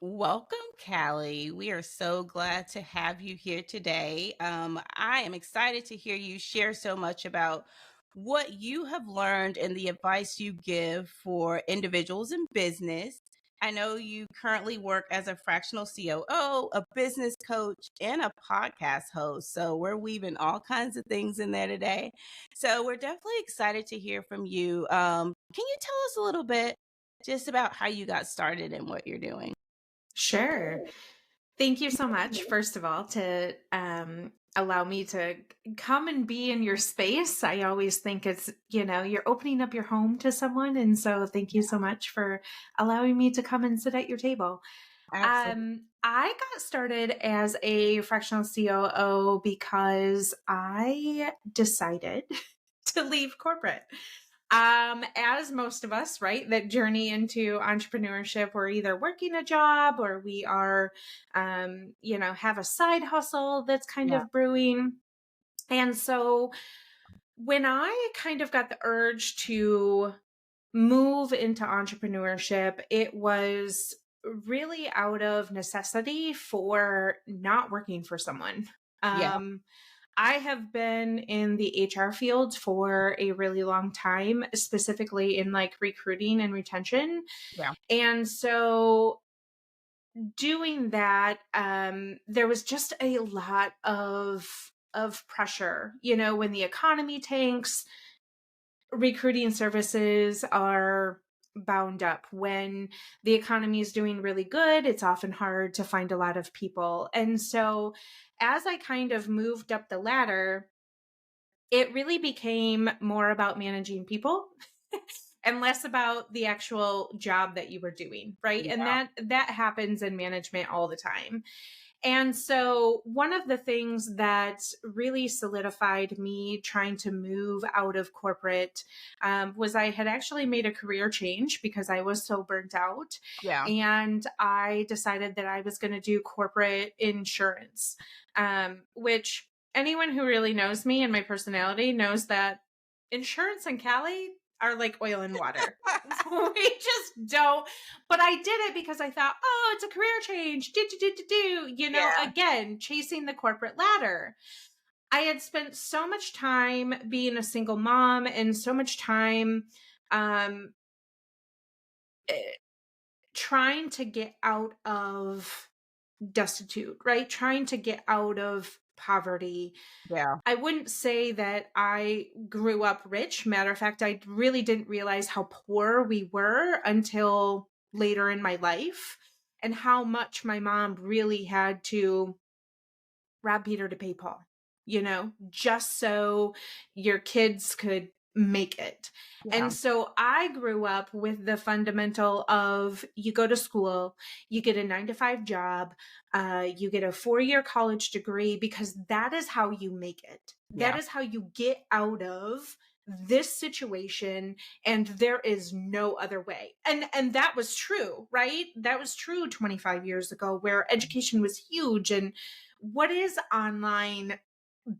Welcome, Callie. We are so glad to have you here today. I am excited to hear you share so much about what you have learned and the advice you give for individuals in business. I know you currently work as a fractional COO, a business coach, and a podcast host. So we're weaving all kinds of things in there today. So we're definitely excited to hear from you. Can you tell us a little bit just about how you got started and what you're doing? Sure. Thank you so much, first of all, to allow me to come and be in your space. I always think you're opening up your home to someone. And so thank you so much for allowing me to come and sit at your table. Absolutely. I got started as a fractional COO because I decided to leave corporate. As most of us, right, that journey into entrepreneurship, we're either working a job or we are, have a side hustle that's kind Yeah. of brewing. And so when I kind of got the urge to move into entrepreneurship, it was really out of necessity for not working for someone. Yeah. Um, I have been in the HR field for a really long time, specifically in like recruiting and retention. Yeah. And so doing that, there was just a lot of pressure, when the economy tanks, recruiting services are bound up. When the economy is doing really good, it's often hard to find a lot of people. And so as I kind of moved up the ladder, it really became more about managing people and less about the actual job that you were doing, right? And Yeah. that happens in management all the time. And so, one of the things that really solidified me trying to move out of corporate was I had actually made a career change because I was so burnt out. Yeah. And I decided that I was going to do corporate insurance, which anyone who really knows me and my personality knows that insurance and Cali are like oil and water. We just don't. But I did it because I thought, oh, it's a career change. Do. Yeah. Again, chasing the corporate ladder. I had spent so much time being a single mom and so much time um, eh, trying to get out of destitute, right? Trying to get out of poverty. Yeah. I wouldn't say that I grew up rich. Matter of fact, I really didn't realize how poor we were until later in my life and how much my mom really had to rob Peter to pay Paul, just so your kids could make it. And Yeah. so I grew up with the fundamental of you go to school, you get a 9 to 5 job, you get a 4 year college degree because that is how you make it. That Yeah. is how you get out of this situation, and there is no other way. And that was true, right? That was true 25 years ago, where education was huge. And what is online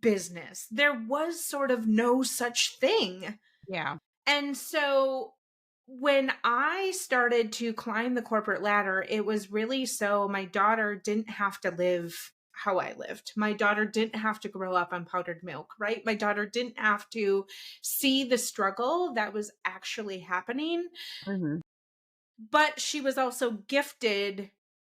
business? There was sort of no such thing. Yeah. And so when I started to climb the corporate ladder, it was really so my daughter didn't have to live how I lived. My daughter didn't have to grow up on powdered milk, right? My daughter didn't have to see the struggle that was actually happening, Mhm. but she was also gifted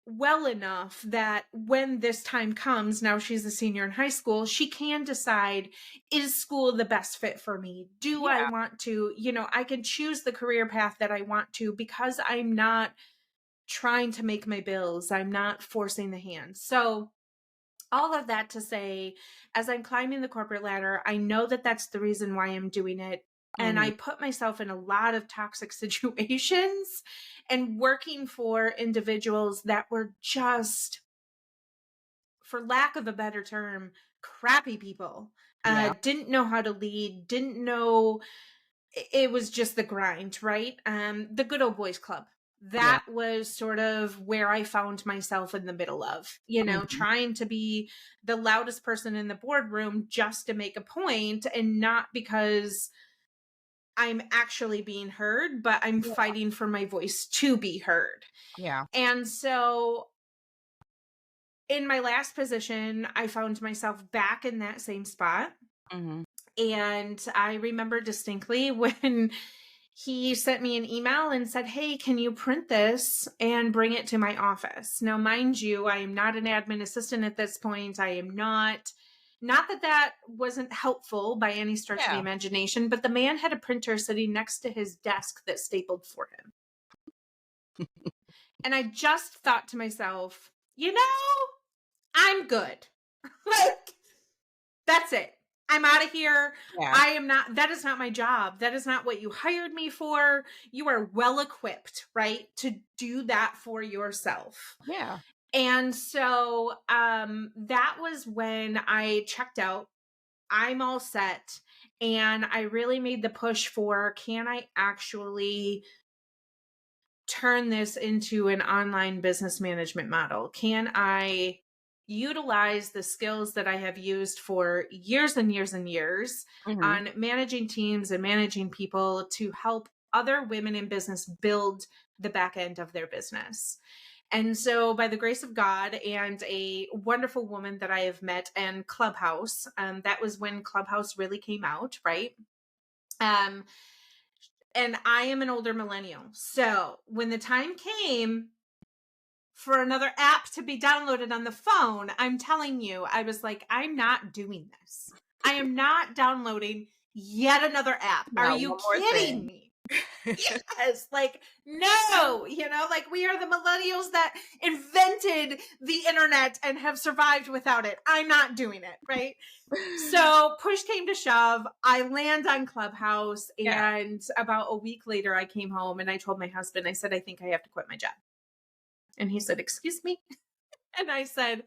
well enough that when this time comes, now she's a senior in high school, she can decide, is school the best fit for me? Do I Yeah. want to, I can choose the career path that I want to because I'm not trying to make my bills. I'm not forcing the hand. So all of that to say, as I'm climbing the corporate ladder, I know that that's the reason why I'm doing it. And Mhm. I put myself in a lot of toxic situations and working for individuals that were just, for lack of a better term, crappy people. Yeah. Didn't know how to lead, didn't know, it was just the grind, right? The good old boys club. Yeah. That was sort of where I found myself in the middle of, Mhm. trying to be the loudest person in the boardroom just to make a point and not because I'm actually being heard, but I'm Yeah. fighting for my voice to be heard. Yeah. And so in my last position, I found myself back in that same spot. Mhm. And I remember distinctly when he sent me an email and said, "Hey, can you print this and bring it to my office?" Now, mind you, I am not an admin assistant at this point. I am not that that wasn't helpful by any stretch of the Yeah. imagination, but the man had a printer sitting next to his desk that stapled for him. And I just thought to myself, I'm good. Like, that's it. I'm out of here. Yeah. I am not, that is not my job. That is not what you hired me for. You are well equipped, right, to do that for yourself. Yeah. And so that was when I checked out. I'm all set. And I really made the push for, can I actually turn this into an online business management model? Can I utilize the skills that I have used for years and years and years Mhm. on managing teams and managing people to help other women in business build the back end of their business? And so, by the grace of God and a wonderful woman that I have met and Clubhouse, that was when Clubhouse really came out, right? Um, and I am an older millennial. So when the time came for another app to be downloaded on the phone, I'm telling you, I was like, I'm not doing this. I am not downloading yet another app. Are Not you one more kidding thing. me? Yes, like, no, like we are the millennials that invented the internet and have survived without it. I'm not doing it, right? So push came to shove. I land on Clubhouse, Yeah. and about a week later, I came home and I told my husband, I said, I think I have to quit my job. And he said, "Excuse me?" And I said,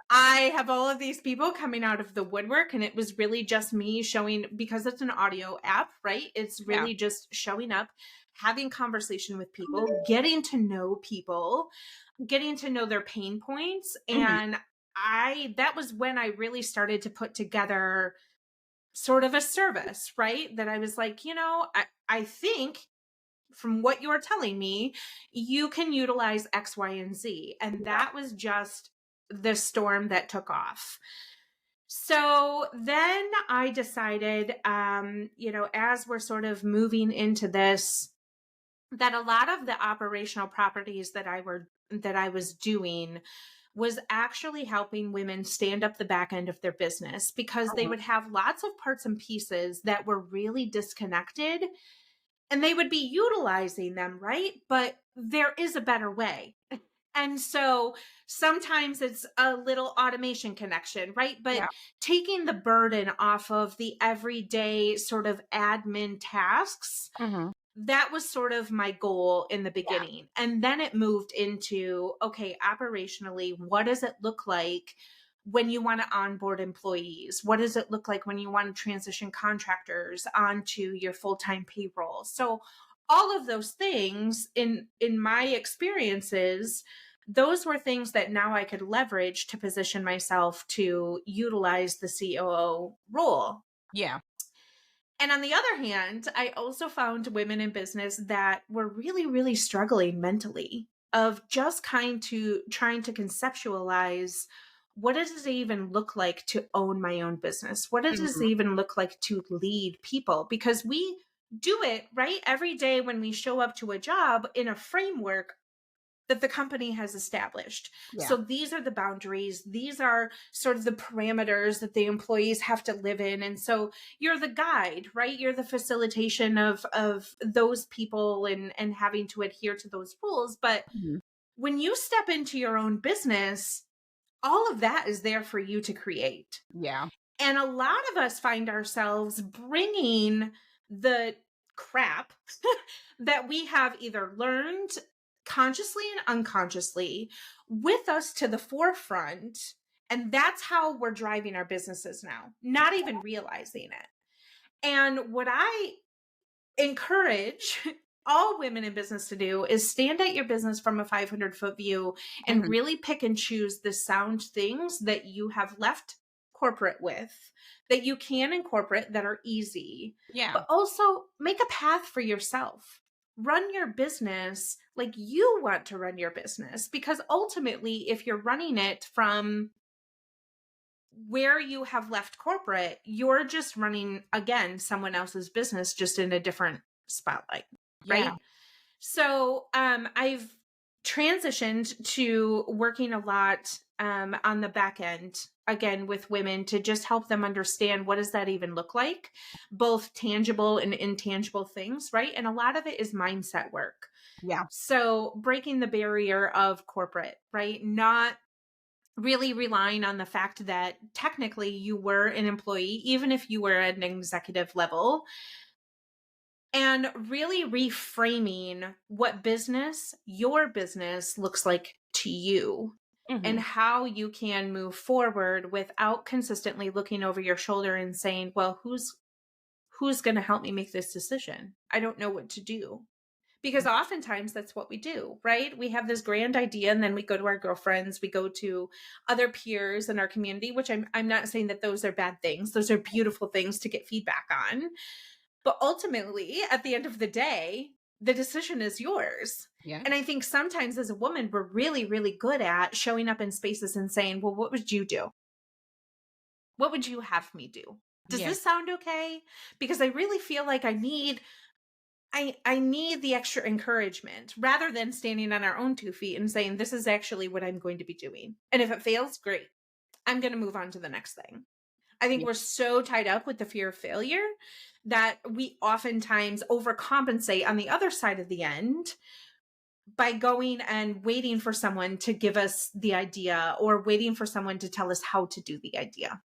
I have all of these people coming out of the woodwork, and it was really just me showing, because it's an audio app, right? It's Yeah. really just showing up, having conversation with people, getting to know people, getting to know their pain points. Mhm. And that was when I really started to put together sort of a service, right? That I was like, I think from what you're telling me, you can utilize X, Y, and Z. And Yeah. that was just the storm that took off. So then I decided, as we're sort of moving into this, that a lot of the operational properties that I was doing was actually helping women stand up the back end of their business, because they Mhm. would have lots of parts and pieces that were really disconnected, and they would be utilizing them, right? But there is a better way. And so sometimes it's a little automation connection, right? But Yeah. taking the burden off of the everyday sort of admin tasks, Mhm. that was sort of my goal in the Yeah. beginning. And then it moved into, okay, operationally, what does it look like when you want to onboard employees? What does it look like when you want to transition contractors onto your full-time payroll? So all of those things in my experiences, those were things that now I could leverage to position myself to utilize the COO role. Yeah. And on the other hand, I also found women in business that were really, really struggling mentally, of just trying to conceptualize, what does it even look like to own my own business? What does it Mhm. even look like to lead people? Because we do it right every day when we show up to a job in a framework that the company has established. Yeah. So these are the boundaries. These are sort of the parameters that the employees have to live in. And so you're the guide, right? You're the facilitation of those people and having to adhere to those rules. But Mhm. when you step into your own business, all of that is there for you to create. Yeah. And a lot of us find ourselves bringing the crap that we have either learned consciously and unconsciously with us to the forefront. And that's how we're driving our businesses now, not even realizing it. And what I encourage all women in business to do is stand at your business from a 500-foot view and Mhm. really pick and choose the sound things that you have left corporate with, that you can incorporate, that are easy, Yeah. but also make a path for yourself. Run your business like you want to run your business, because ultimately, if you're running it from where you have left corporate, you're just running, again, someone else's business, just in a different spotlight, Yeah. right? So I've transitioned to working a lot on the back end, again, with women, to just help them understand, what does that even look like, both tangible and intangible things, right? And a lot of it is mindset work. Yeah. So breaking the barrier of corporate, right? Not really relying on the fact that technically you were an employee, even if you were at an executive level, and really reframing what business, your business, looks like to you, and Hmm. how you can move forward without consistently looking over your shoulder and saying, well, who's going to help me make this decision? I don't know what to do. Because oftentimes that's what we do, right? We have this grand idea, and then we go to our girlfriends, we go to other peers in our community, which I'm not saying that those are bad things. Those are beautiful things to get feedback on. But ultimately, at the end of the day, the decision is yours. Yeah. And I think sometimes as a woman, we're really, really good at showing up in spaces and saying, well, what would you do? What would you have me do? Does Yeah. this sound okay? Because I really feel like I need the extra encouragement, rather than standing on our own 2 feet and saying, this is actually what I'm going to be doing. And if it fails, great. I'm going to move on to the next thing. I think Yeah. we're so tied up with the fear of failure that we oftentimes overcompensate on the other side of the end by going and waiting for someone to give us the idea, or waiting for someone to tell us how to do the idea.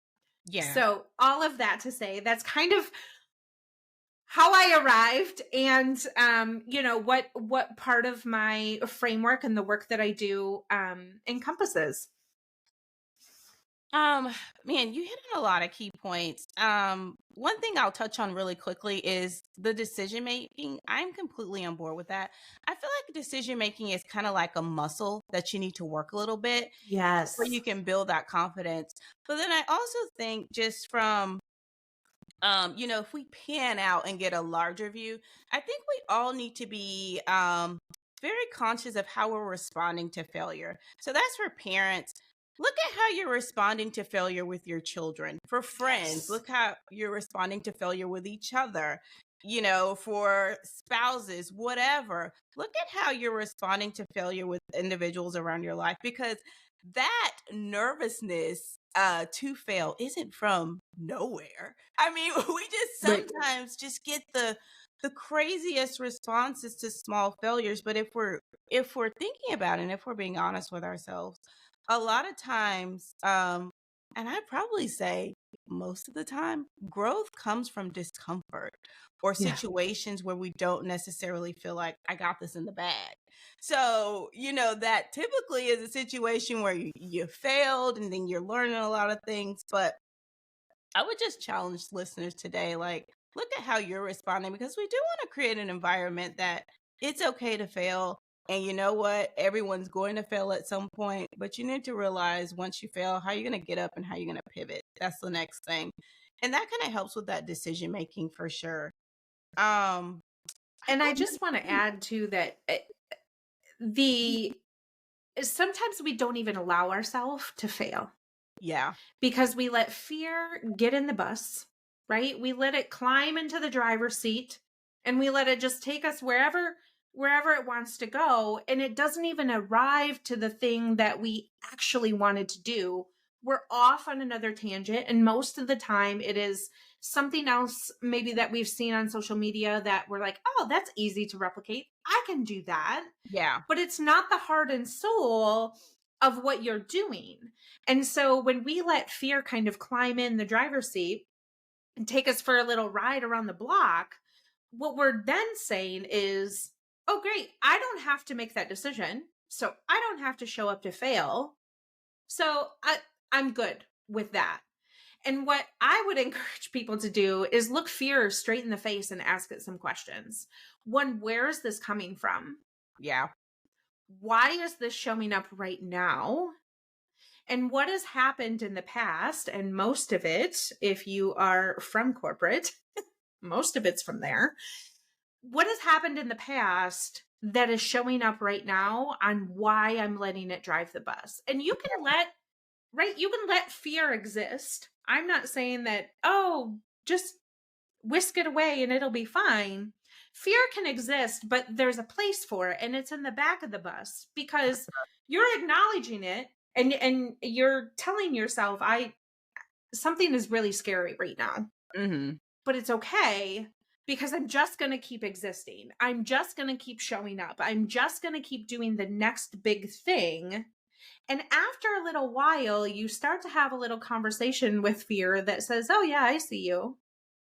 Yeah. So, all of that to say, that's kind of how I arrived, and what part of my framework and the work that I do encompasses. Um, Man, you hit on a lot of key points. One thing I'll touch on really quickly is the decision making. I'm completely on board with that. I feel like decision making is kind of like a muscle that you need to work a little bit before Yes. you can build that confidence. But then I also think, just from if we pan out and get a larger view, I think we all need to be very conscious of how we're responding to failure. So that's for parents. Look at how you're responding to failure with your children. For friends, Yes. look how you're responding to failure with each other. For spouses, whatever. Look at how you're responding to failure with individuals around your life, because that nervousness to fail isn't from nowhere. I mean, we just Right. sometimes just get the craziest responses to small failures. But if we're thinking about it, and if we're being honest with ourselves, a lot of times, and I'd probably say most of the time, growth comes from discomfort or Yeah. situations where we don't necessarily feel like I got this in the bag. So, that typically is a situation where you failed and then you're learning a lot of things. But I would just challenge listeners today, like, look at how you're responding, because we do want to create an environment that it's okay to fail. And you know what? Everyone's going to fail at some point, but you need to realize, once you fail, how you're going to get up and how you're going to pivot. That's the next thing. And that kind of helps with that decision making for sure. Um, I And I don't just want to add to that, the sometimes we don't even allow ourselves to fail, Yeah. because we let fear get in the bus, right? We let it climb into the driver's seat, and we let it just take us wherever it wants to go, and it doesn't even arrive to the thing that we actually wanted to do. We're off on another tangent, and most of the time it is something else, maybe that we've seen on social media, that we're like, oh, that's easy to replicate, I can do that. Yeah. But it's not the heart and soul of what you're doing. And so when we let fear kind of climb in the driver's seat and take us for a little ride around the block, what we're then saying is, oh, great, I don't have to make that decision. So I don't have to show up to fail. So I'm good with that. And what I would encourage people to do is look fear straight in the face and ask it some questions. One, where is this coming from? Yeah. Why is this showing up right now? And what has happened in the past, and most of it, if you are from corporate, most of it's from there. What has happened in the past that is showing up right now on why I'm letting it drive the bus? And you can let, right? You can let fear exist. I'm not saying that, oh, just whisk it away and it'll be fine. Fear can exist, but there's a place for it, and it's in the back of the bus because you're acknowledging it and you're telling yourself, something is really scary right now. Mm-hmm. But it's okay because I'm just going to keep existing. I'm just going to keep showing up. I'm just going to keep doing the next big thing. And after a little while, you start to have a little conversation with fear that says, oh, yeah, I see you.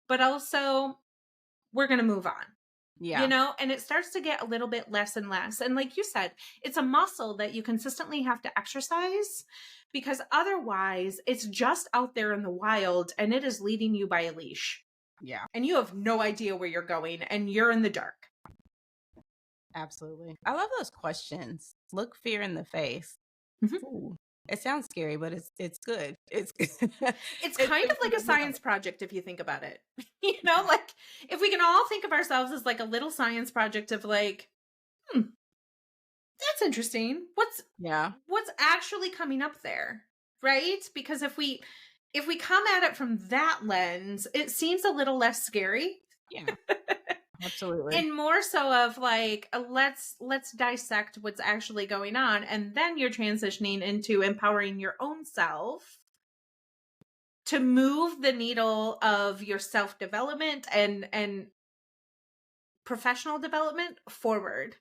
But also, we're going to move on. Yeah. And it starts to get a little bit less and less. And like you said, it's a muscle that you consistently have to exercise, because otherwise it's just out there in the wild and it is leading you by a leash. Yeah. And you have no idea where you're going and you're in the dark. Absolutely. I love those questions. Look fear in the face. Mhm. Ooh, it sounds scary, but it's good. It's It's kind of like a science project if you think about it. Like if we can all think of ourselves as like a little science project of like, that's interesting. Yeah. What's actually coming up there, right? Because if we come at it from that lens, it seems a little less scary. Yeah. Absolutely. And more so of like, let's dissect what's actually going on, and then you're transitioning into empowering your own self to move the needle of your self-development and professional development forward.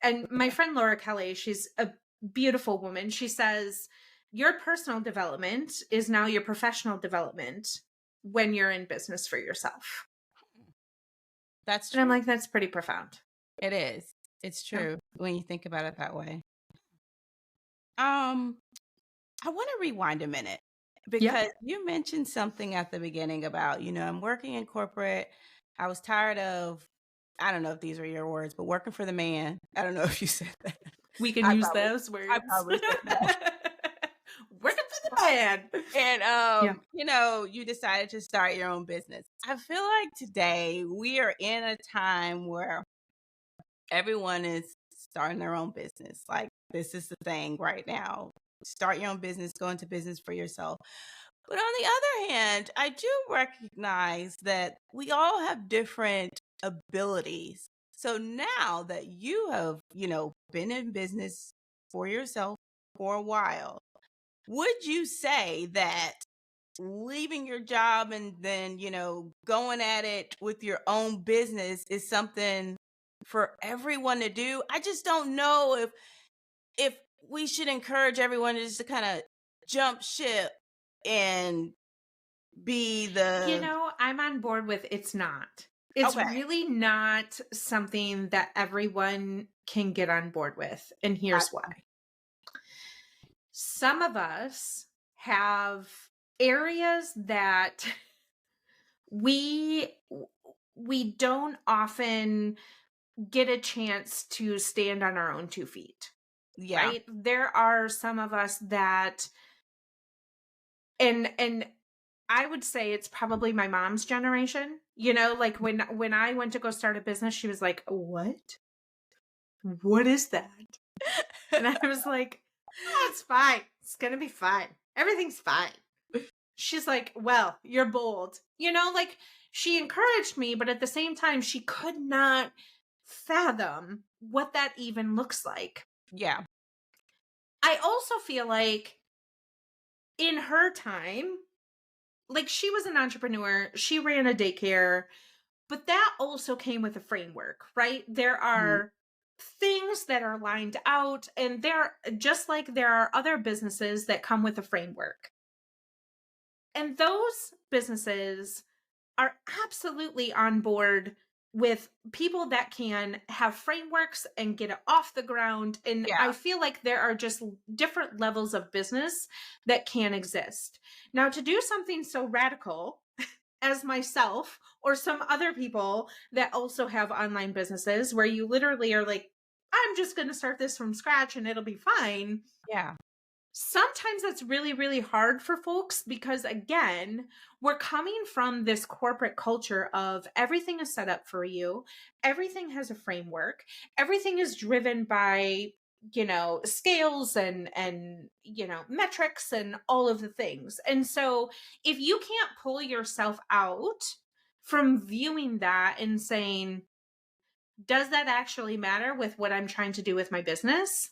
And my friend Laura Kelly, she's a beautiful woman. She says, your personal development is now your professional development when you're in business for yourself. That's And I'm true. like, that's pretty profound. It is. It's Yeah. true when you think about it that way. I want to rewind a minute because you mentioned something at the beginning about, I'm working in corporate. I was tired of, I don't know if these are your words, but working for the man. I don't know if you said that. We can I use probably, those words. I probably said that. Working for the man. And you decided to start your own business. I feel like today we are in a time where everyone is starting their own business. Like, this is the thing right now. Start your own business, go into business for yourself. But on the other hand, I do recognize that we all have different abilities. So now that you have, been in business for yourself for a while, would you say that leaving your job and then, going at it with your own business is something for everyone to do? I just don't know if we should encourage everyone to just to kind of jump ship and be the I'm on board with it's not. It's okay. really not something that everyone can get on board with. And here's why. Some of us have areas that we don't often get a chance to stand on our own 2 feet. Yeah. Right? There are some of us that and I would say it's probably my mom's generation. Like when I went to go start a business, she was like, "What? What is that?" And I was like, "Oh, it's fine. It's going to be fine. Everything's fine." She's like, "Well, you're bold." Like she encouraged me, but at the same time, she could not fathom what that even looks like. Yeah. I also feel like in her time, like she was an entrepreneur, she ran a daycare, but that also came with a framework, right? There Mhm. are things that are lined out, and just like there are other businesses that come with a framework. And those businesses are absolutely on board with people that can have frameworks and get it off the ground. And Yeah. I feel like there are just different levels of business that can exist. Now, to do something so radical as myself or some other people that also have online businesses where you literally are like, I'm just going to start this from scratch and it'll be fine. Yeah. Sometimes that's really, really hard for folks because, again, we're coming from this corporate culture of everything is set up for you, everything has a framework, everything is driven by, scales and metrics and all of the things. And so if you can't pull yourself out from viewing that and saying, does that actually matter with what I'm trying to do with my business?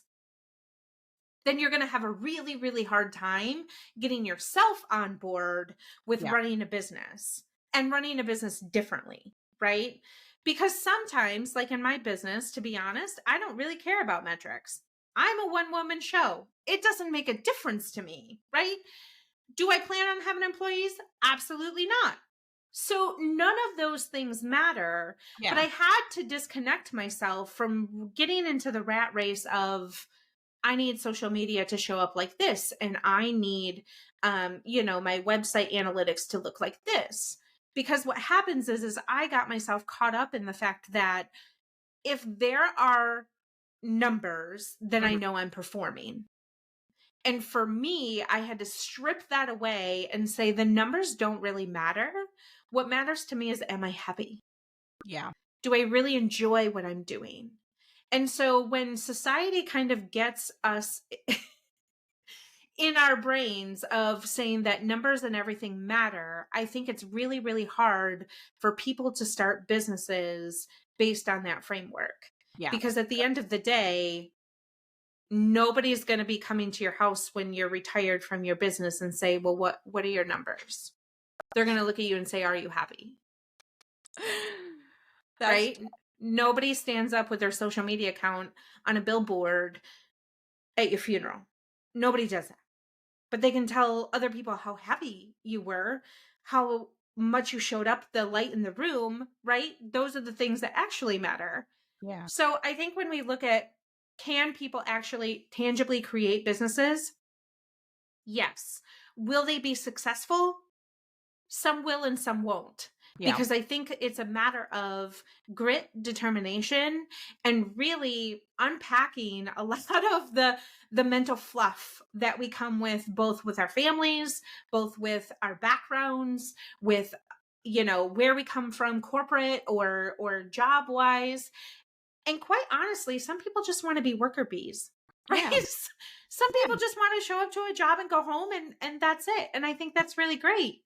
Then you're going to have a really, really hard time getting yourself on board with Yeah. running a business and running a business differently, right? Because sometimes, like in my business, to be honest, I don't really care about metrics. I'm a one woman show. It doesn't make a difference to me, right? Do I plan on having employees? Absolutely not. So none of those things matter, but I Yeah. had to disconnect myself from getting into the rat race of, I need social media to show up like this, and I need my website analytics to look like this. Because what happens is I got myself caught up in the fact that if there are numbers, then I Mhm. know I'm performing. And for me, I had to strip that away and say the numbers don't really matter. What matters to me is, am I happy? Yeah. Do I really enjoy what I'm doing? And so when society kind of gets us in our brains of saying that numbers and everything matter, I think it's really, really hard for people to start businesses based on that framework. Yeah. Because at the end of the day, nobody's going to be coming to your house when you're retired from your business and say, well, what are your numbers? They're going to look at you and say, are you happy? That's Right? Nobody stands up with their social media account on a billboard at your funeral. Nobody does that. But they can tell other people how happy you were, how much you showed up, the light in the room, right? Those are the things that actually matter. yeah. So I think when we look at, can people actually tangibly create businesses? Yes. Will they be successful? Some will and some won't. Yeah. Because I think it's a matter of grit, determination, and really unpacking a lot of the mental fluff that we come with, both with our families, both with our backgrounds, with where we come from, corporate or job wise. And quite honestly, some people just want to be worker bees, right? Yeah. Some Yeah. people just want to show up to a job and go home, and that's it. And I think that's really great.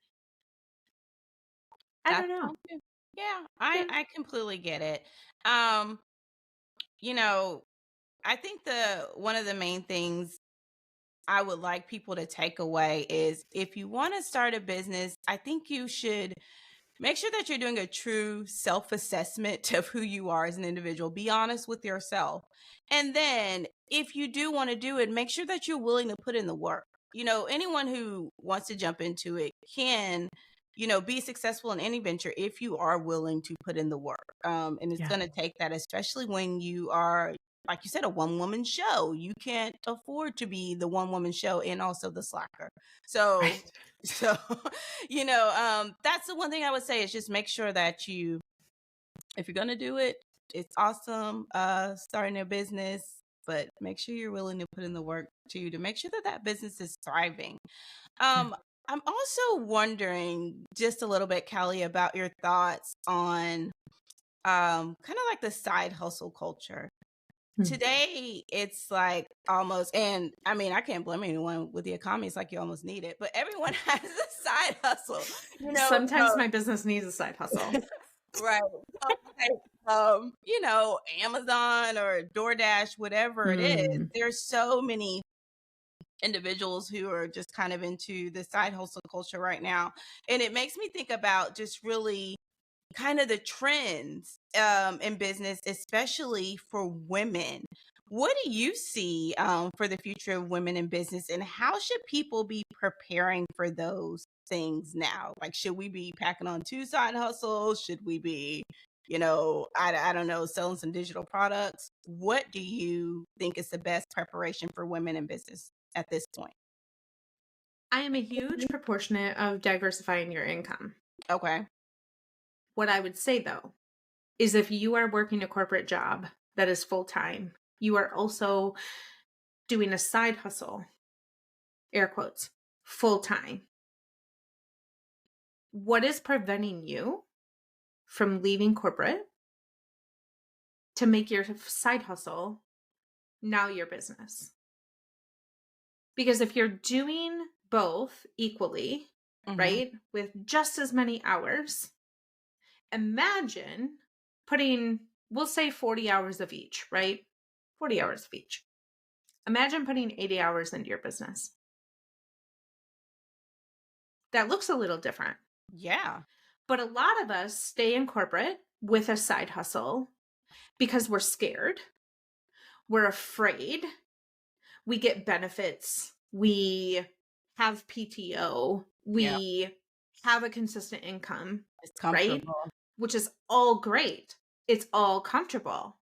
I That's don't know. fine too. Yeah, Yeah. I completely get it. Um, you know, I think the one of the main things I would like people to take away is if you want to start a business, I think you should make sure that you're doing a true self assessment of who you are as an individual. Be honest with yourself. And then, if you do want to do it, make sure that you're willing to put in the work. Anyone who wants to jump into it can, be successful in any venture if you are willing to put in the work. And it's Yeah. going to take that, especially when you are, like you said, a one woman show. You can't afford to be the one woman show and also the slacker. So, Right. so that's the one thing I would say is just make sure that if you're gonna do it, it's awesome, starting a business, but make sure you're willing to put in the work too to make sure that that business is thriving. Yeah. um I'm also wondering just a little bit, Callie, about your thoughts on kind of like the side hustle culture Hmm. today. It's like almost, and I mean, I can't blame anyone with the economy. It's like you almost need it, but everyone has a side hustle, Sometimes so my business needs a side hustle. right. So, like, Amazon or DoorDash, whatever it is, Mm. there's so many individuals who are just kind of into the side hustle culture right now. And it makes me think about just really kind of the trends in business, especially for women. What do you see for the future of women in business, and how should people be preparing for those things now? Like, should we be packing on two side hustles? Should we be, I don't know, selling some digital products? What do you think is the best preparation for women in business at this point? I am a huge proportionate of diversifying your income. Okay. What I would say though is if you are working a corporate job that is full time, you are also doing a side hustle air quotes, full time. What is preventing you from leaving corporate to make your side hustle now your business? Because if you're doing both equally, Hmm. right, with just as many hours, imagine putting, we'll say 40 hours of each, right? 40 hours of each. Imagine putting 80 hours into your business. That looks a little different. Yeah. But a lot of us stay in corporate with a side hustle because we're scared, we're afraid, we get benefits, we have PTO, Yeah. we have a consistent income, It's right? comfortable. Which is all great. It's all comfortable.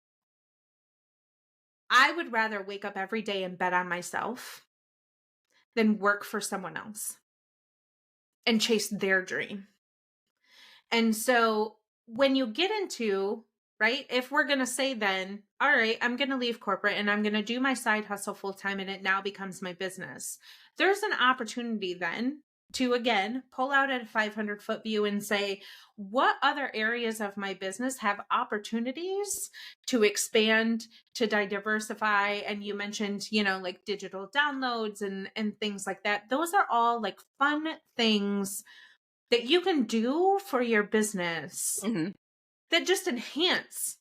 I would rather wake up every day and bet on myself than work for someone else and chase their dream. And so when you get into, right, if we're going to say then, all right, I'm going to leave corporate and I'm going to do my side hustle full time and it now becomes my business, there's an opportunity then to again pull out at a 500-foot view and say, what other areas of my business have opportunities to expand, to diversify? And you mentioned, like digital downloads and things like that. Those are all like fun things that you can do for your business Hmm. that just enhance,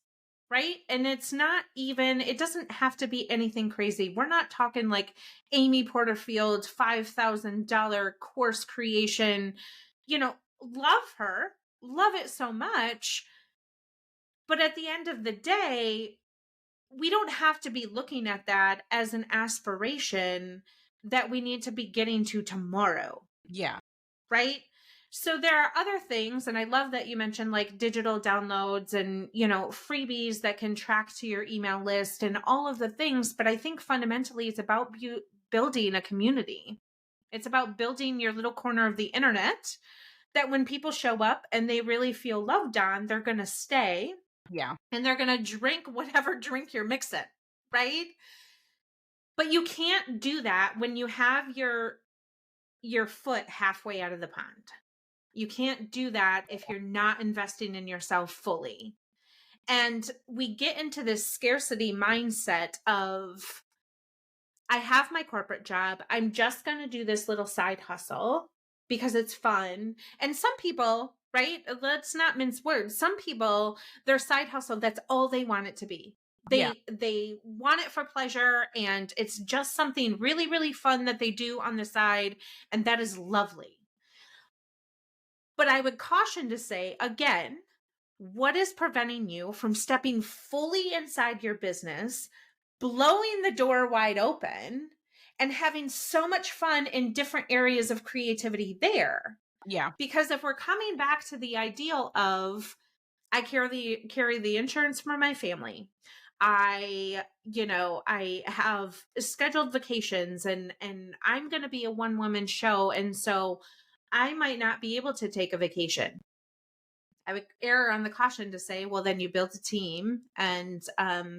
right? And it's not even, it doesn't have to be anything crazy. We're not talking like Amy Porterfield's $5,000 course creation, love her, love it so much. But at the end of the day, we don't have to be looking at that as an aspiration that we need to be getting to tomorrow. Yeah. Right? So there are other things, and I love that you mentioned like digital downloads and, freebies that can track to your email list and all of the things. But I think fundamentally it's about building a community. It's about building your little corner of the internet that when people show up and they really feel loved on, they're going to stay Yeah. and they're going to drink whatever drink you're mixing, right? But you can't do that when you have your foot halfway out of the pond. You can't do that if you're not investing in yourself fully. And we get into this scarcity mindset of, I have my corporate job. I'm just going to do this little side hustle because it's fun. And some people, right? Let's not mince words. Some people, their side hustle, that's all they want it to be. Yeah. They want it for pleasure and it's just something really, really fun that they do on the side. And that is lovely. But I would caution to say, again, what is preventing you from stepping fully inside your business, blowing the door wide open, and having so much fun in different areas of creativity there? Yeah. Because if we're coming back to the ideal of, I carry the insurance for my family. I have scheduled vacations and I'm going to be a one woman show. And so I might not be able to take a vacation. I would err on the caution to say, well, then you build a team and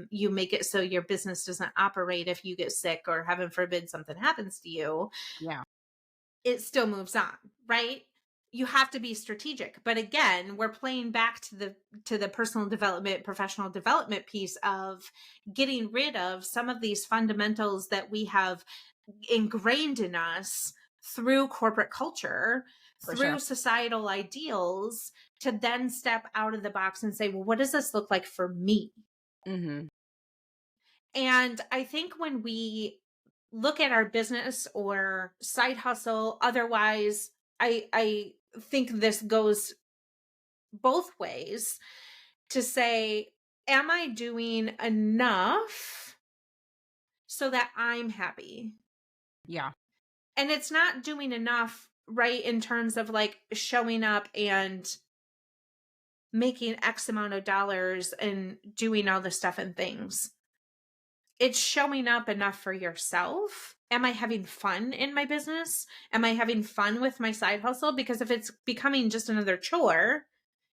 you make it so your business doesn't operate if you get sick or heaven forbid something happens to you. Yeah. It still moves on, right? You have to be strategic. But again, we're playing back to the personal development, professional development piece of getting rid of some of these fundamentals that we have ingrained in us through corporate culture, For sure. through societal ideals, to then step out of the box and say, well, what does this look like for me? Hmm. And I think when we look at our business or side hustle, otherwise, I think this goes both ways to say, am I doing enough so that I'm happy? Yeah. And it's not doing enough, right, in terms of like showing up and making X amount of dollars and doing all the stuff and things. It's showing up enough for yourself. Am I having fun in my business? Am I having fun with my side hustle? Because if it's becoming just another chore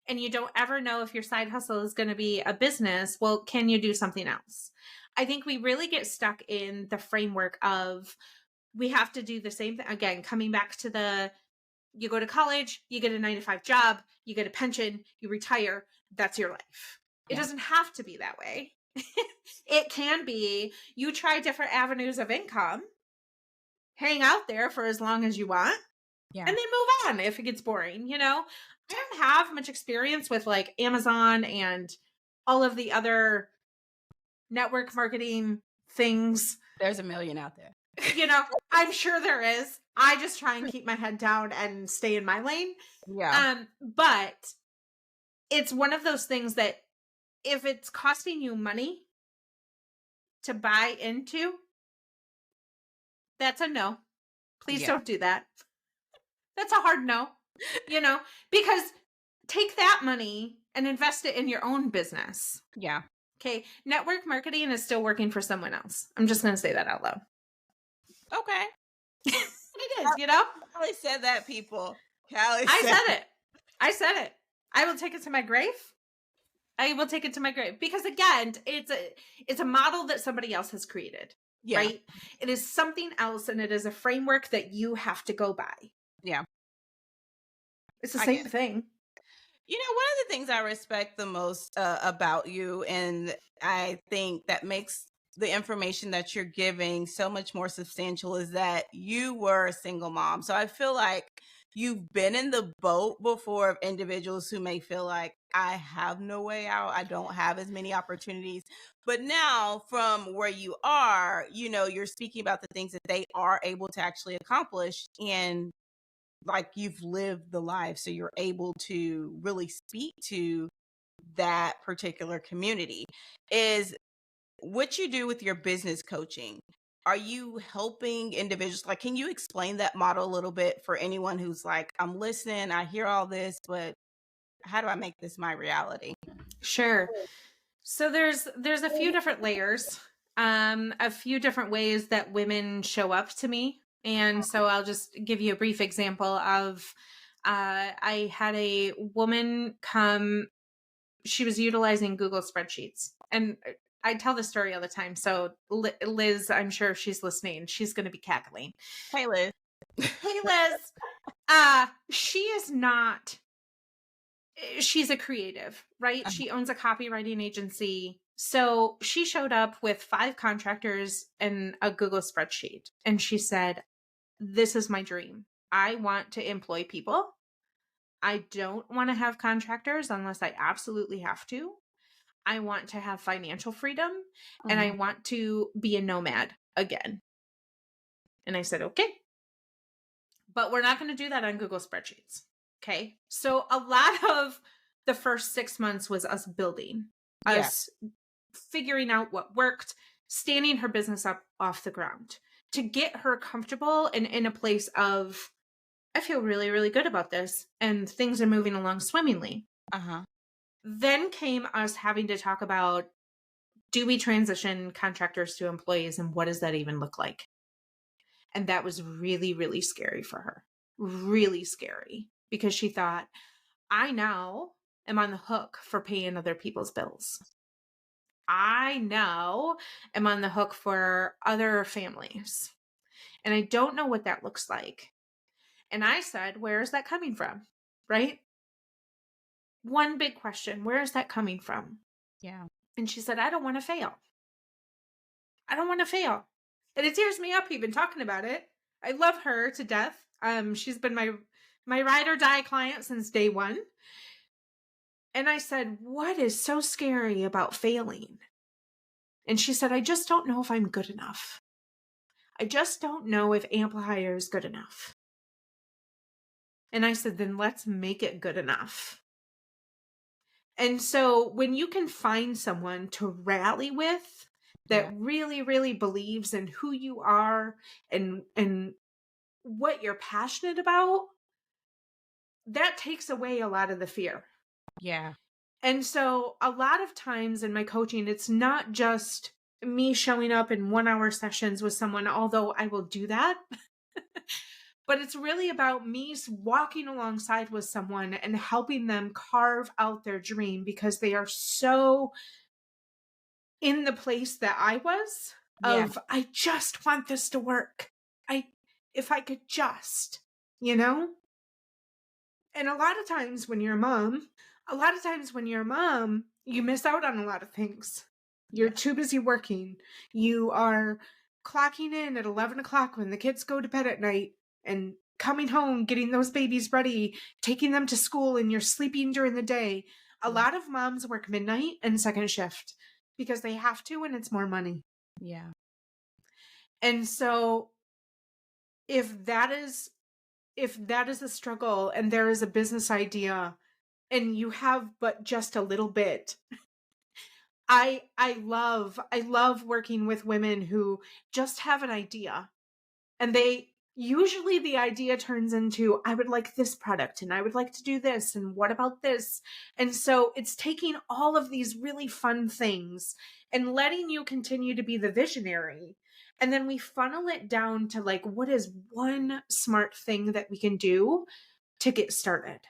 and you don't ever know if your side hustle is going to be a business, well, can you do something else? I think we really get stuck in the framework of we have to do the same thing. Again, coming back to you go to college, you get a 9 to 5 job, you get a pension, you retire. That's your life. It Yeah. doesn't have to be that way. It can be you try different avenues of income, hang out there for as long as you want, Yeah. and then move on if it gets boring. I don't have much experience with like Amazon and all of the other network marketing things. There's a million out there. I'm sure there is. I just try and keep my head down and stay in my lane. Yeah. But it's one of those things that if it's costing you money to buy into, that's a no. Please Yeah. don't do that. That's a hard no, because take that money and invest it in your own business. Yeah. Okay. Network marketing is still working for someone else. I'm just going to say that out loud. Okay. It is, Callie said that, people. Callie I said said it. I said it. I will take it to my grave. I will take it to my grave because again, it's a model that somebody else has created, Yeah. right? It is something else, and it is a framework that you have to go by. Yeah. It's the I same get it. thing. One of the things I respect the most about you, and I think that makes the information that you're giving so much more substantial, is that you were a single mom. So I feel like you've been in the boat before of individuals who may feel like, I have no way out. I don't have as many opportunities. But now, from where you are, you're speaking about the things that they are able to actually accomplish. And like you've lived the life, so you're able to really speak to that particular community. Is what you do with your business coaching, are you helping individuals? Like, can you explain that model a little bit for anyone who's like, I'm listening, I hear all this, but how do I make this my reality? Sure. So there's a few different layers, a few different ways that women show up to me. And so I'll just give you a brief example of I had a woman come, she was utilizing Google spreadsheets. And I tell this story all the time. So Liz, I'm sure if she's listening, she's going to be cackling. Hey, Liz. Hey, Liz. She is not, she's a creative, right? Uh-huh. She owns a copywriting agency. So she showed up with 5 contractors and a Google spreadsheet. And she said, this is my dream. I want to employ people. I don't want to have contractors unless I absolutely have to. I want to have financial freedom and I want to be a nomad again. And I said, okay, but we're not going to do that on Google spreadsheets. Okay. So a lot of the first 6 months was us building, us figuring out what worked, standing her business up off the ground to get her comfortable and in a place of, I feel really, really good about this and things are moving along swimmingly. Then came us having to talk about, do we transition contractors to employees and what does that even look like? And that was really, really scary for her. Really scary because she thought, I now am on the hook for paying other people's bills. I now am on the hook for other families. And I don't know what that looks like. And I said, where is that coming from? Right? One big question, where is that coming from? Yeah. And she said, I don't want to fail. I don't want to fail. And it tears me up even talking about it. I love her to death. She's been my ride or die client since day one. And I said, what is so scary about failing? And she said, I just don't know if I'm good enough. I just don't know if Amplifier is good enough. And I said, then let's make it good enough. And so when you can find someone to rally with that really, really believes in who you are and what you're passionate about, that takes away a lot of the fear. Yeah. And so a lot of times in my coaching, it's not just me showing up in 1-hour sessions with someone, although I will do that. But it's really about me walking alongside with someone and helping them carve out their dream because they are so in the place that I was of, I just want this to work. I if I could just, you know? And a lot of times when you're a mom, you miss out on a lot of things. You're Yeah. too busy working. You are clocking in at 11 o'clock when the kids go to bed at night and coming home, getting those babies ready, taking them to school, and you're sleeping during the day. A Yeah. lot of moms work midnight and second shift because they have to and it's more money. Yeah. And so if that is a struggle and there is a business idea and you have but just a little bit, I love working with women who just have an idea, and they usually the idea turns into, I would like this product and I would like to do this and what about this? And so it's taking all of these really fun things and letting you continue to be the visionary, and then we funnel it down to like, what is one smart thing that we can do to get started?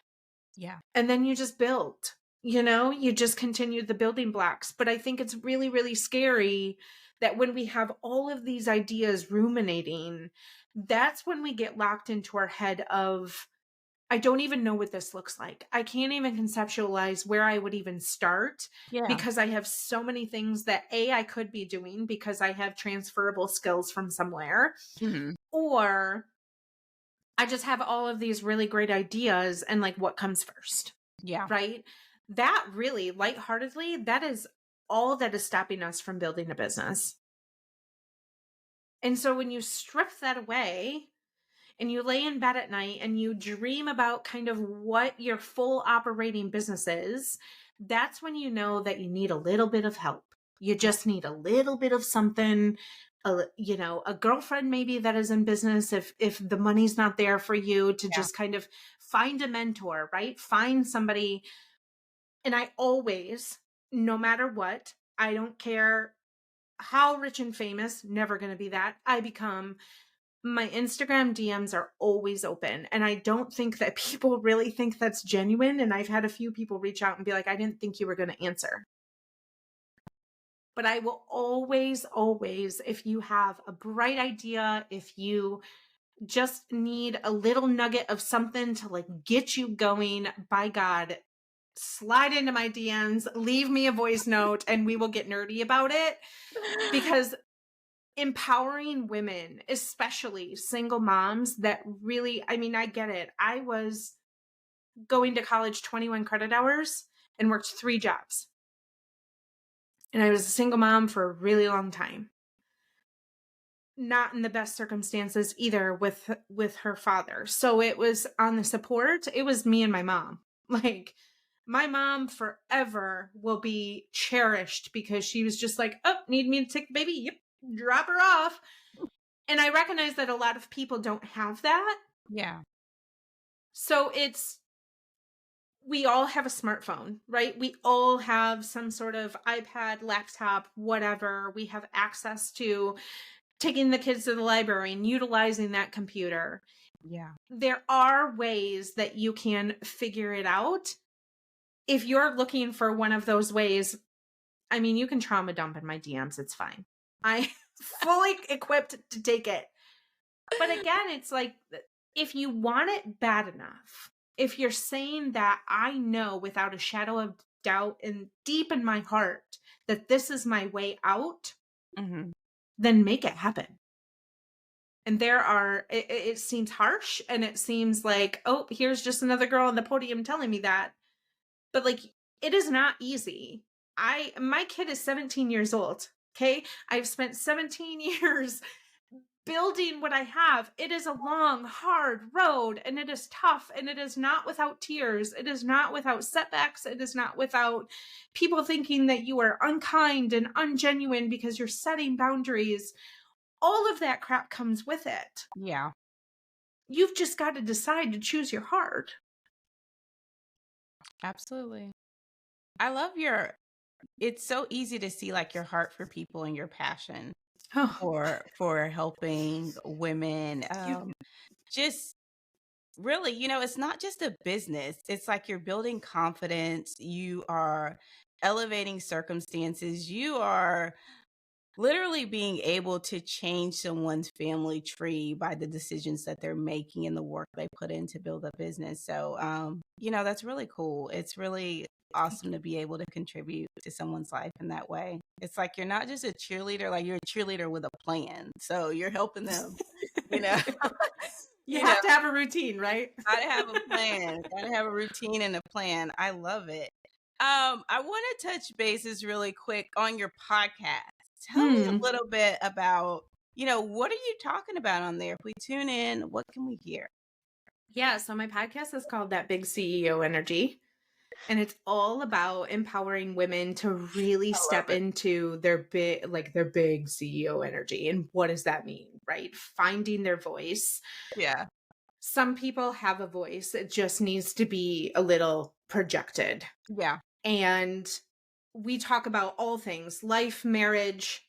Yeah. And then you just build, you just continue the building blocks. But I think it's really, really scary that when we have all of these ideas ruminating, that's when we get locked into our head of, I don't even know what this looks like. I can't even conceptualize where I would even start Yeah. because I have so many things that I could be doing because I have transferable skills from somewhere, Hmm. or I just have all of these really great ideas and like what comes first. Yeah. Right? That really, lightheartedly, that is all that is stopping us from building a business. And so when you strip that away and you lay in bed at night and you dream about kind of what your full operating business is, that's when you know that you need a little bit of help. You Yeah. just need a little bit of something, a girlfriend maybe that is in business, if the money's not there for you, to Yeah. just kind of find a mentor, right? Find somebody. And I always, no matter what, I don't care how rich and famous, never going to be that. My Instagram DMs are always open. And I don't think that people really think that's genuine. And I've had a few people reach out and be like, I didn't think you were going to answer. But I will always, always, if you have a bright idea, if you just need a little nugget of something to like get you going, by God, slide into my DMs, leave me a voice note, and we will get nerdy about it. Because empowering women, especially single moms that really, I mean, I get it. I was going to college 21 credit hours and worked 3 jobs. And I was a single mom for a really long time. Not in the best circumstances either with her father. So it was on the support, it was me and my mom. Like, my mom forever will be cherished because she was just like, oh, need me to take the baby? Yep, drop her off. And I recognize that a lot of people don't have that. Yeah. So we all have a smartphone, right? We all have some sort of iPad, laptop, whatever. We have access to taking the kids to the library and utilizing that computer. Yeah. There are ways that you can figure it out. If you're looking for one of those ways, I mean, you can trauma dump in my DMs. It's fine. I'm fully equipped to take it. But again, it's like, if you want it bad enough, if you're saying that I know without a shadow of doubt and deep in my heart that this is my way out, Hmm. then make it happen. And it seems harsh and it seems like, oh, here's just another girl on the podium telling me that. But like, it is not easy. My kid is 17 years old. Okay. I've spent 17 years building what I have. It is a long, hard road, and it is tough, and it is not without tears. It is not without setbacks. It is not without people thinking that you are unkind and ungenuine because you're setting boundaries. All of that crap comes with it. Yeah. You've just got to decide to choose your heart. Absolutely. I love your, it's so easy to see like your heart for people and your passion Oh, for helping women. you, Just really, it's not just a business. It's like you're building confidence, you are elevating circumstances, you are literally being able to change someone's family tree by the decisions that they're making and the work they put in to build a business. So, that's really cool. It's really Thank awesome to be able to contribute to someone's life in that way. It's like you're not just a cheerleader, like you're a cheerleader with a plan. So you're helping them, you know, you. You you know, have to have a routine, right? gotta have a plan, gotta have a routine and a plan. I love it. I want to touch bases really quick on your podcast. Tell me a Hmm. little bit about, what are you talking about on there? If we tune in, what can we hear? Yeah, so my podcast is called That Big CEO Energy. And it's all about empowering women to really I love step it. into their big CEO energy. And what does that mean, right? Finding their voice. Yeah. Some people have a voice, it just needs to be a little projected. Yeah. And we talk about all things life, marriage,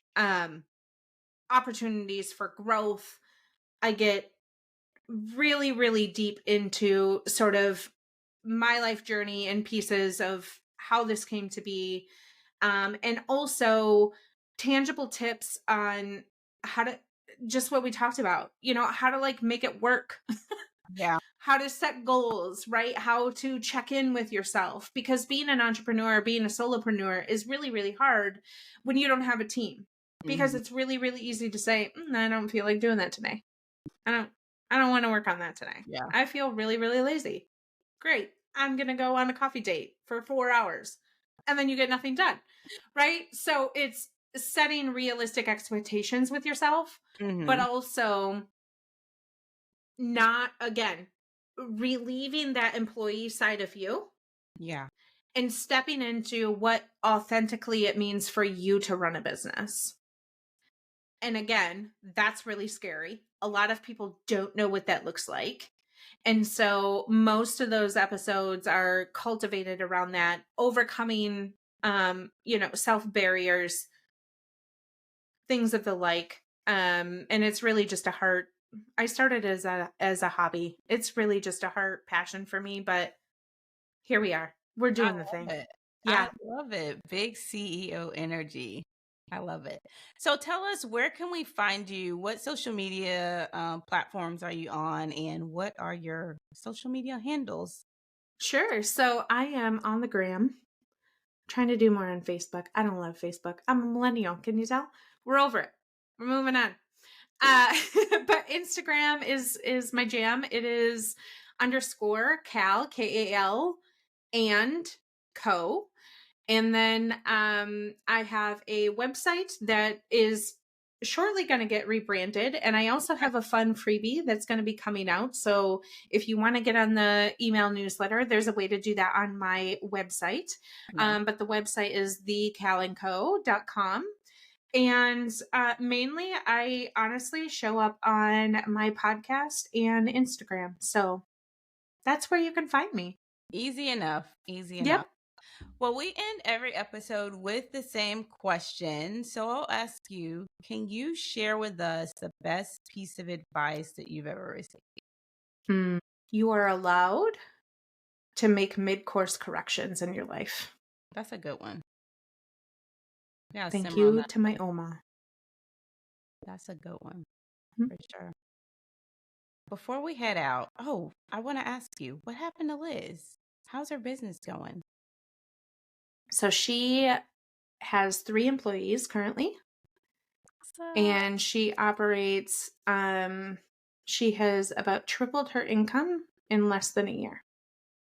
opportunities for growth. I get really, really deep into sort of my life journey and pieces of how this came to be. And also tangible tips on how to just what we talked about, how to like make it work, Yeah. how to set goals, right? How to check in with yourself. Because being an entrepreneur, being a solopreneur is really, really hard when you don't have a team. Because Hmm. it's really, really easy to say, I don't feel like doing that today. I don't I don't want to work on that today. Yeah. I feel really, really lazy. Great. I'm going to go on a coffee date for 4 hours. And then you get nothing done. Right? So it's setting realistic expectations with yourself, but Hmm. also not again relieving that employee side of you Yeah. and stepping into what authentically it means for you to run a business. And again, that's really scary. A lot of people don't know what that looks like. And so most of those episodes are cultivated around that, overcoming self barriers, things of the like. And it's really just a heart. I started as a hobby. It's really just a heart passion for me, but here we are. We're I doing the love thing. it. I Yeah. love it. Big CEO energy. I love it. So tell us, where can we find you? What social media platforms are you on? And what are your social media handles? Sure. So I am on the gram. Trying to do more on Facebook. I don't love Facebook. I'm a millennial. Can you tell? We're over it. We're moving on. Uh, but Instagram is my jam. It is underscore Cal KAL and co. And then I have a website that is shortly going to get rebranded. And I also have a fun freebie that's going to be coming out. So if you want to get on the email newsletter, there's a way to do that on my website. Yeah. But the website is thecalandco.com. And mainly, I honestly show up on my podcast and Instagram. So that's where you can find me. Easy enough. Easy enough. Yep. Well, we end every episode with the same question. So I'll ask you, can you share with us the best piece of advice that you've ever received? Hmm. You are allowed to make mid-course corrections in your life. That's a good one. Yeah, Thank simmer on you that. to my Oma. That's a good one Mhm. for sure. Before we head out, I want to ask you, what happened to Liz? How's her business going? So she has 3 employees currently, So and she operates, she has about tripled her income in less than a year.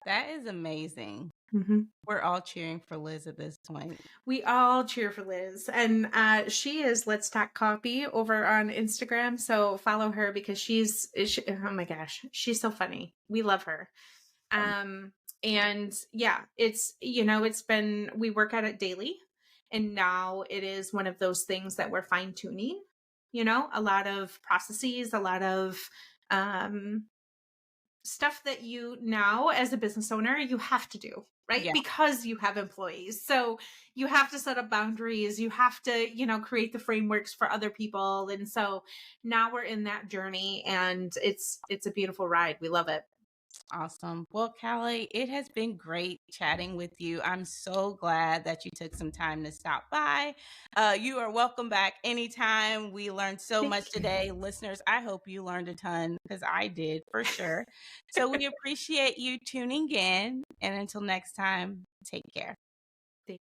that is amazing. Mhm. We're all cheering for Liz at this point. We all cheer for Liz. And she is Let's Talk Copy over on Instagram. So follow her because oh my gosh, she's so funny. We love her. Um, And yeah, we work at it daily. And now it is one of those things that we're fine tuning, a lot of processes, a lot of um, stuff that you now as a business owner you have to do, right? yeah, Because you have employees, so you have to set up boundaries, you have to create the frameworks for other people. And so now we're in that journey, and it's a beautiful ride. We love it. Awesome. Well, Callie, it has been great chatting with you. I'm so glad that you took some time to stop by. You are welcome back anytime. We learned so Thank much you. today. Listeners, I hope you learned a ton because I did for sure. So we appreciate you tuning in. And until next time, take care. Thank